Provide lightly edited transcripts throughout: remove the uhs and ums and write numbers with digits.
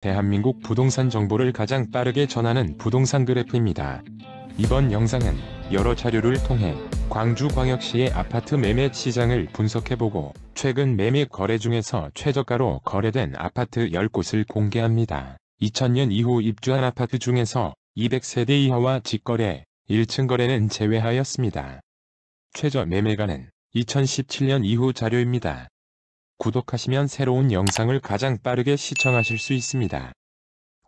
대한민국 부동산 정보를 가장 빠르게 전하는 부동산 그래프입니다. 이번 영상은 여러 자료를 통해 광주광역시의 아파트 매매 시장을 분석해보고 최근 매매 거래 중에서 최저가로 거래된 아파트 10곳을 공개합니다. 2000년 이후 입주한 아파트 중에서 200세대 이하와 직거래, 1층 거래는 제외하였습니다. 최저 매매가는 2017년 이후 자료입니다. 구독하시면 새로운 영상을 가장 빠르게 시청하실 수 있습니다.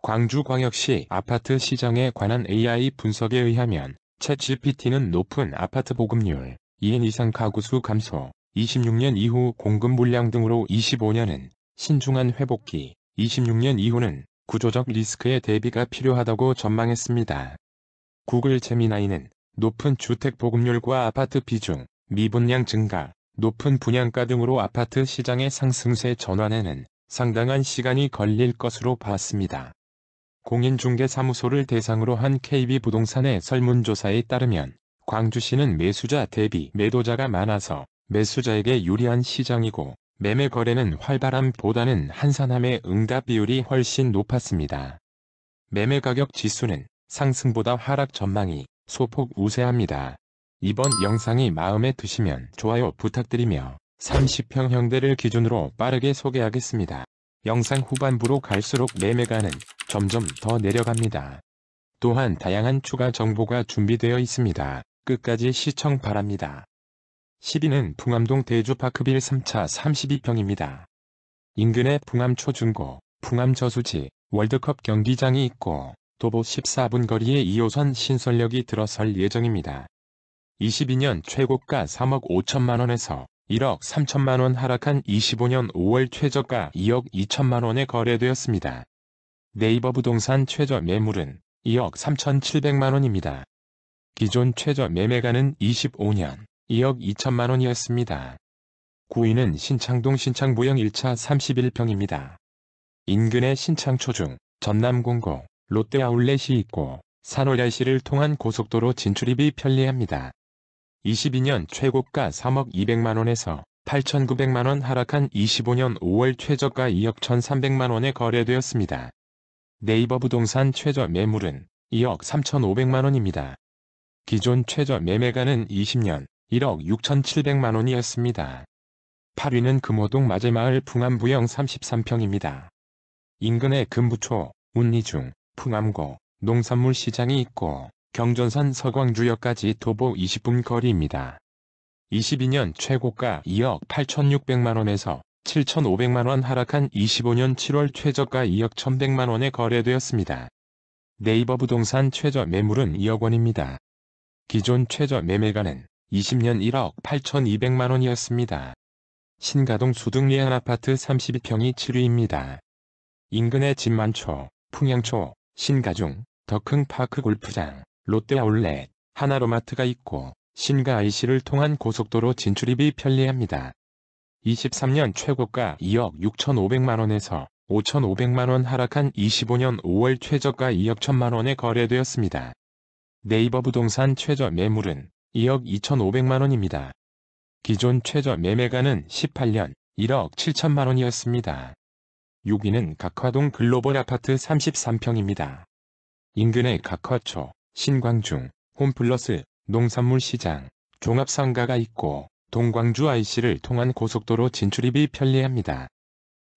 광주광역시 아파트 시장에 관한 AI 분석에 의하면 챗GPT는 높은 아파트 보급률, 2인 이상 가구수 감소, 26년 이후 공급 물량 등으로 25년은 신중한 회복기, 26년 이후는 구조적 리스크에 대비가 필요하다고 전망했습니다. 구글 제미나이는 높은 주택 보급률과 아파트 비중, 미분양 증가, 높은 분양가 등으로 아파트 시장의 상승세 전환에는 상당한 시간이 걸릴 것으로 봤습니다. 공인중개사무소를 대상으로 한 KB부동산의 설문조사에 따르면 광주시는 매수자 대비 매도자가 많아서 매수자에게 유리한 시장이고 매매 거래는 활발함보다는 한산함의 응답 비율이 훨씬 높았습니다. 매매 가격 지수는 상승보다 하락 전망이 소폭 우세합니다. 이번 영상이 마음에 드시면 좋아요 부탁드리며 30평형대를 기준으로 빠르게 소개하겠습니다. 영상 후반부로 갈수록 매매가는 점점 더 내려갑니다. 또한 다양한 추가 정보가 준비되어 있습니다. 끝까지 시청 바랍니다. 10위는 풍암동 대주파크빌 3차 32평입니다. 인근에 풍암초중고, 풍암저수지, 월드컵 경기장이 있고 도보 14분 거리에 2호선 신설역이 들어설 예정입니다. 22년 최고가 3억 5천만원에서 1억 3천만원 하락한 25년 5월 최저가 2억 2천만원에 거래되었습니다. 네이버 부동산 최저 매물은 2억 3천7백만원입니다. 기존 최저 매매가는 25년 2억 2천만원이었습니다. 9위는 신창동 신창부영 1차 31평입니다. 인근에 신창초중, 전남공고, 롯데아울렛이 있고 산호야시를 통한 고속도로 진출입이 편리합니다. 22년 최고가 3억 2백만원에서 8,900만원 하락한 25년 5월 최저가 2억 1,300만원에 거래되었습니다. 네이버 부동산 최저 매물은 2억 3,500만원입니다. 기존 최저 매매가는 20년 1억 6,700만원이었습니다. 8위는 금호동 마제마을 풍암부영 33평입니다. 인근에 금부초, 운리중, 풍암고, 농산물 시장이 있고 경전선 서광주역까지 도보 20분 거리입니다. 22년 최고가 2억 8,600만원에서 7,500만원 하락한 25년 7월 최저가 2억 1,100만원에 거래되었습니다. 네이버 부동산 최저 매물은 2억 원입니다. 기존 최저 매매가는 20년 1억 8,200만원이었습니다. 신가동 수등리안 아파트 32평이 7위입니다. 인근에 진만초, 풍양초, 신가중, 덕흥파크 골프장, 롯데아울렛, 하나로마트가 있고 신가 IC를 통한 고속도로 진출입이 편리합니다. 23년 최고가 2억 6,500만원에서 5,500만원 하락한 25년 5월 최저가 2억 1,000만원에 거래되었습니다. 네이버 부동산 최저 매물은 2억 2,500만원입니다. 기존 최저 매매가는 18년 1억 7천만원이었습니다. 6위는 각화동 글로벌 아파트 33평입니다. 인근에 각화초, 신광중, 홈플러스, 농산물 시장, 종합상가가 있고 동광주 IC를 통한 고속도로 진출입이 편리합니다.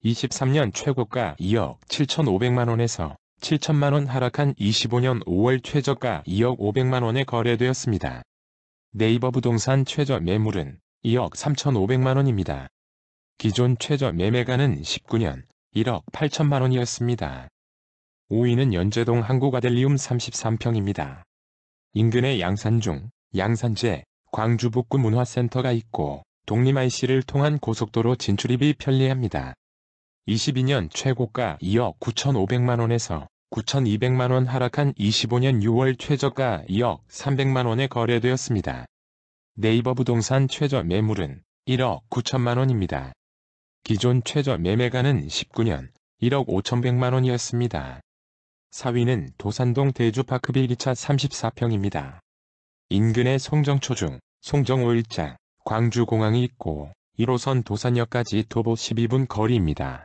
23년 최고가 2억 7,500만원에서 7천만원 하락한 25년 5월 최저가 2억 500만원에 거래되었습니다. 네이버 부동산 최저 매물은 2억 3,500만원입니다. 기존 최저 매매가는 19년 1억 8천만원이었습니다. 5위는 연제동 한국아델리움 33평입니다. 인근에 양산중, 양산제, 광주북구 문화센터가 있고 독립 IC를 통한 고속도로 진출입이 편리합니다. 22년 최고가 2억 9,500만원에서 9,200만원 하락한 25년 6월 최저가 2억 300만원에 거래되었습니다. 네이버 부동산 최저 매물은 1억 9천만원입니다. 기존 최저 매매가는 19년 1억 5,100만원이었습니다. 4위는 도산동 대주파크빌 2차 34평입니다. 인근에 송정초중, 송정오일장, 광주공항이 있고 1호선 도산역까지 도보 12분 거리입니다.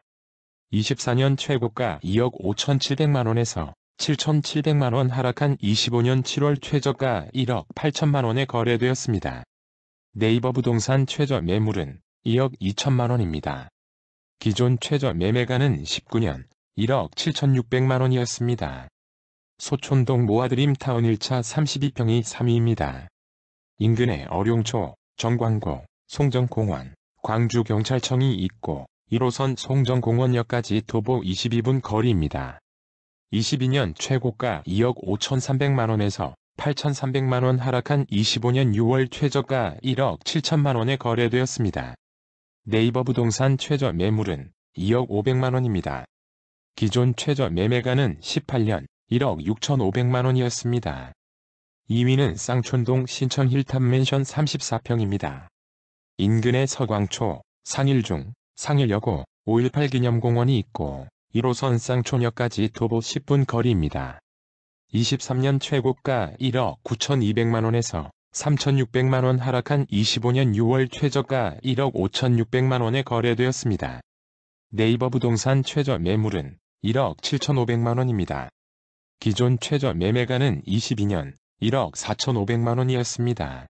24년 최고가 2억 5,700만원에서 7,700만원 하락한 25년 7월 최저가 1억 8천만원에 거래되었습니다. 네이버 부동산 최저 매물은 2억 2천만원입니다. 기존 최저 매매가는 19년 1억 7,600만원이었습니다. 소촌동 모아드림타운 1차 32평이 3위입니다. 인근에 어룡초, 정광고, 송정공원, 광주경찰청이 있고 1호선 송정공원역까지 도보 22분 거리입니다. 22년 최고가 2억 5,300만원에서 8,300만원 하락한 25년 6월 최저가 1억 7천만원에 거래되었습니다. 네이버 부동산 최저 매물은 2억 500만원입니다. 기존 최저 매매가는 18년 1억 6,500만원이었습니다. 2위는 쌍촌동 신천 힐탑 맨션 34평입니다. 인근에 서광초, 상일중, 상일여고, 5.18 기념공원이 있고 1호선 쌍촌역까지 도보 10분 거리입니다. 23년 최고가 1억 9,200만원에서 3,600만원 하락한 25년 6월 최저가 1억 5,600만원에 거래되었습니다. 네이버 부동산 최저 매물은 1억 7,500만원입니다. 기존 최저 매매가는 22년 1억 4,500만원이었습니다.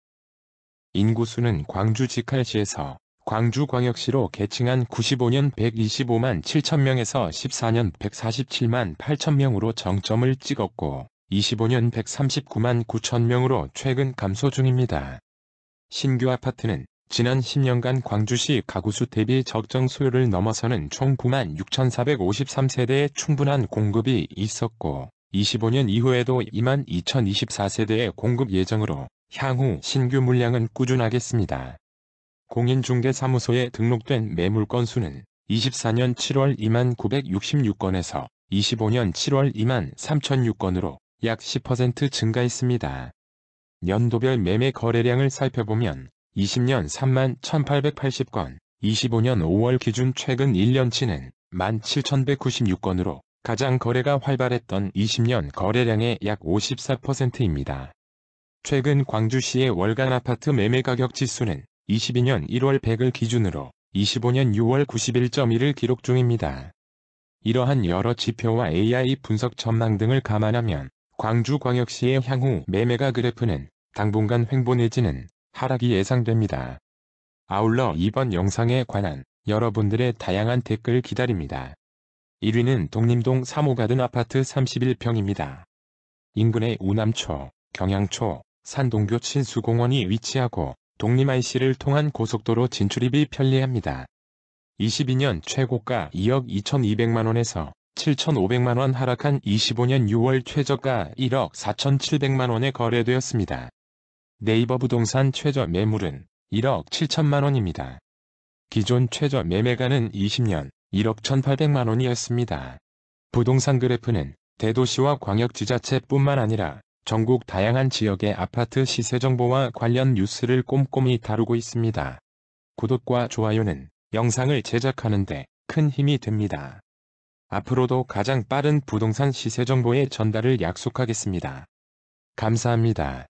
인구수는 광주 직할시에서 광주광역시로 개칭한 95년 125만 7천명에서 14년 147만 8천명으로 정점을 찍었고 25년 139만 9천명으로 최근 감소 중입니다. 신규 아파트는 지난 10년간 광주시 가구수 대비 적정 수요를 넘어서는 총 9만 6,453세대의 충분한 공급이 있었고 25년 이후에도 2만 2,024세대의 공급 예정으로 향후 신규 물량은 꾸준하겠습니다. 공인중개사무소에 등록된 매물 건수는 24년 7월 2만 966건에서 25년 7월 2만 3,006건으로 약 10% 증가했습니다. 연도별 매매 거래량을 살펴보면 20년 3만 1,880건, 25년 5월 기준 최근 1년치는 17,196건으로 가장 거래가 활발했던 20년 거래량의 약 54%입니다. 최근 광주시의 월간 아파트 매매 가격 지수는 22년 1월 100을 기준으로 25년 6월 91.1을 기록 중입니다. 이러한 여러 지표와 AI 분석 전망 등을 감안하면 광주광역시의 향후 매매가 그래프는 당분간 횡보 내지는 하락이 예상됩니다. 아울러 이번 영상에 관한 여러분들의 다양한 댓글 기다립니다. 1위는 독림동 3호 가든 아파트 31평입니다. 인근에 우남초, 경양초, 산동교 친수공원이 위치하고 독림 IC를 통한 고속도로 진출입이 편리합니다. 22년 최고가 2억 2,200만원에서 7,500만원 하락한 25년 6월 최저가 1억 4,700만원에 거래되었습니다. 네이버 부동산 최저 매물은 1억 7천만원입니다. 기존 최저 매매가는 20년 1억 1,800만원이었습니다. 부동산 그래프는 대도시와 광역지자체뿐만 아니라 전국 다양한 지역의 아파트 시세 정보와 관련 뉴스를 꼼꼼히 다루고 있습니다. 구독과 좋아요는 영상을 제작하는 데 큰 힘이 됩니다. 앞으로도 가장 빠른 부동산 시세 정보의 전달을 약속하겠습니다. 감사합니다.